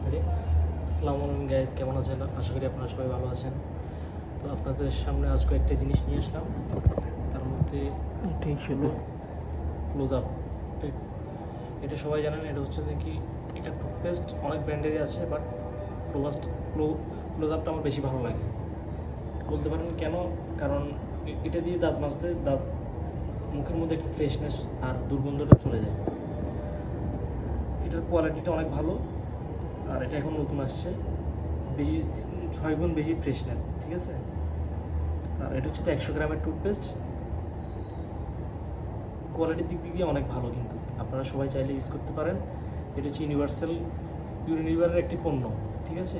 করি। আসসালামু আলাইকুম গাইস, কেমন আছেন? আশা করি আপনারা সবাই ভালো আছেন। তো আপনাদের সামনে আজকে একটা জিনিস নিয়ে আসলাম, তার মধ্যে এটাই শুধু ক্লোজআপ। এটা সবাই জানেন, এটা হচ্ছে কি একটা টুথপেস্ট, অনেক ব্র্যান্ডেরই আছে, বাট ক্লোজআপটা আমার বেশি ভালো লাগে। বলতে পারেন কেন? কারণ এটা দিয়ে দাঁত মাজলে দাঁত মুখের মধ্যে একটা ফ্রেশনেস আর দুর্গন্ধটা চলে যায়। এটার কোয়ালিটিটা অনেক ভালো, আর এটা এখন নতুন আসছে, বেশি 6 গুণ বেশি ফ্রেশনেস, ঠিক আছে। আর এটা হচ্ছে 100 গ্রামের টুথপেস্ট। কোয়ালিটির দিক দিয়ে অনেক ভালো, কিন্তু আপনারা সবাই চাইলে ইউজ করতে পারেন। এটা হচ্ছে ইউনিলিভারের একটি পণ্য, ঠিক আছে।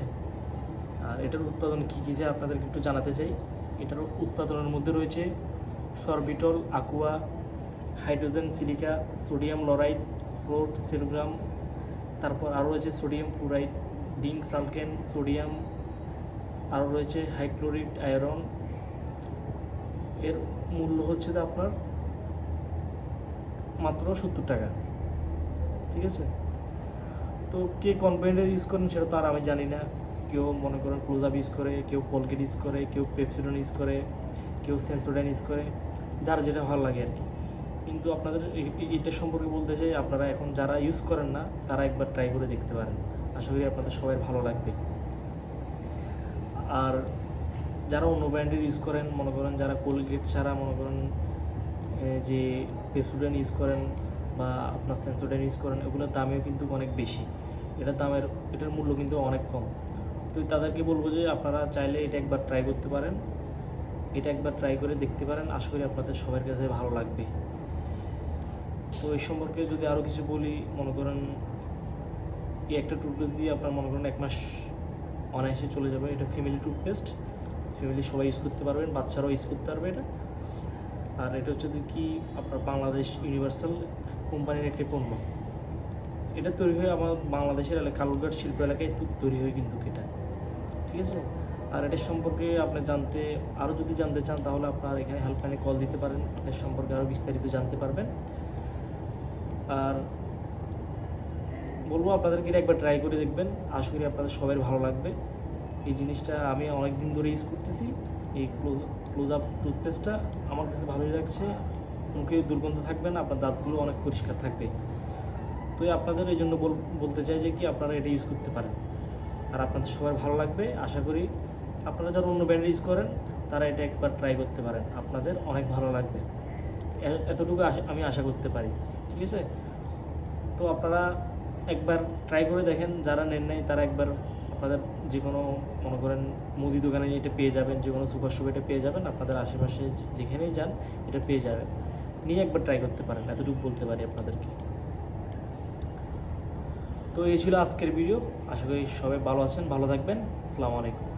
আর এটার উৎপাদন কী কী যে আপনাদেরকে একটু জানাতে চাই। এটার উৎপাদনের মধ্যে রয়েছে sorbitol, aqua, hydrogen, silica, sodium লরাইড, ফ্লোট, সেলুগ্রাম, তারপর আরও রয়েছে সোডিয়াম ফ্লুরাইড, ডিঙ্ক সালকেন, সোডিয়াম, আরও রয়েছে হাইক্লোরিড আয়রন। এর মূল্য হচ্ছে আপনার মাত্র 70 টাকা, ঠিক আছে। তো কে কোন ব্র্যান্ডের ইউজ করেন সেটা তো আর আমি জানি না। কেউ মনে করেন ক্লোজআপ ইউজ করে, কেউ কোলগেট ইউজ করে, কেউ পেপসোডেন্ট ইউজ করে, কেউ সেন্সোডাইন ইউজ করে, যার যেটা ভালো লাগে আর কি। কিন্তু আপনাদের এটা সম্পর্কে বলতে চাই, আপনারা এখন যারা ইউজ করেন না তারা একবার ট্রাই করে দেখতে পারেন। আশা করি আপনাদের সবাই ভালো লাগবে। আর যারা অন্য ব্র্যান্ডের ইউজ করেন, মনে করেন যারা কোলগেট ছাড়া মনে করেন যে পেপসোডেন্ট ইউজ করেন বা আপনার সেন্সোডাইন ইউজ করেন, এগুলোর দামেও কিন্তু অনেক বেশি। এটার মূল্য কিন্তু অনেক কম। তো তাদেরকে বলবো যে আপনারা চাইলে এটা একবার ট্রাই করতে পারেন, এটা একবার ট্রাই করে দেখতে পারেন। আশা করি আপনাদের সবার কাছে ভালো লাগবে। তো এই সম্পর্কে যদি আরও কিছু বলি, মনে করেন এই একটা টুথপেস্ট দিয়ে আপনার মনে করেন 1 মাস অনায়াসে চলে যাবে। এটা ফ্যামিলি টুথপেস্ট, ফ্যামিলি সবাই ইউজ করতে পারবেন, বাচ্চারাও ইউজ করতে পারবে এটা। আর এটা হচ্ছে কি আপনার বাংলাদেশ ইউনিভার্সাল কোম্পানির একটি পণ্য। এটা তৈরি হয় আমার বাংলাদেশের কালুরঘাট শিল্প এলাকায় তৈরি হয় কিন্তু এটা, ঠিক আছে। আর এটার সম্পর্কে আপনি যদি জানতে চান তাহলে আপনার এখানে হেল্পলাইনে কল দিতে পারেন, এর সম্পর্কে আরও বিস্তারিত জানতে পারবেন। আর বলবো আপনাদেরকে এটা একবার ট্রাই করে দেখবেন, আশা করি আপনাদের সবাই ভালো লাগবে। এই জিনিসটা আমি অনেক দিন ধরে ইউজ করতেছি। এই ক্লোজআপ টুথপেস্টটা আমার কাছে ভালোই লাগছে, মুখে দুর্গন্ধ থাকবে না, আপনার দাঁতগুলো অনেক পরিষ্কার থাকবে। তো আপনাদের এই জন্য বলতে চাই যে কি আপনারা এটা ইউজ করতে পারেন, আর আপনাদের সবার ভালো লাগবে। আশা করি আপনারা যারা অন্য ব্র্যান্ড ইউজ করেন তারা এটা একবার ট্রাই করতে পারেন, আপনাদের অনেক ভালো লাগবে, এতটুকু আমি আশা করতে পারি, ঠিক আছে। তো আপনারা একবার ট্রাই করে দেখেন, যারা নেন নাই তারা একবার আপনাদের যে কোনো মনে করেন মুদি দোকানে এটা পেয়ে যাবেন, যে কোনো সুপার শপে এটা পেয়ে যাবেন, আপনাদের আশেপাশে যেখানেই যান এটা পেয়ে যাবেন, নিয়ে একবার ট্রাই করতে পারেন, এতটুকু বলতে পারি আপনাদেরকে। তো এই ছিল আজকের ভিডিও। আশা করি সবাই ভালো আছেন, ভালো থাকবেন। আসসালামু আলাইকুম।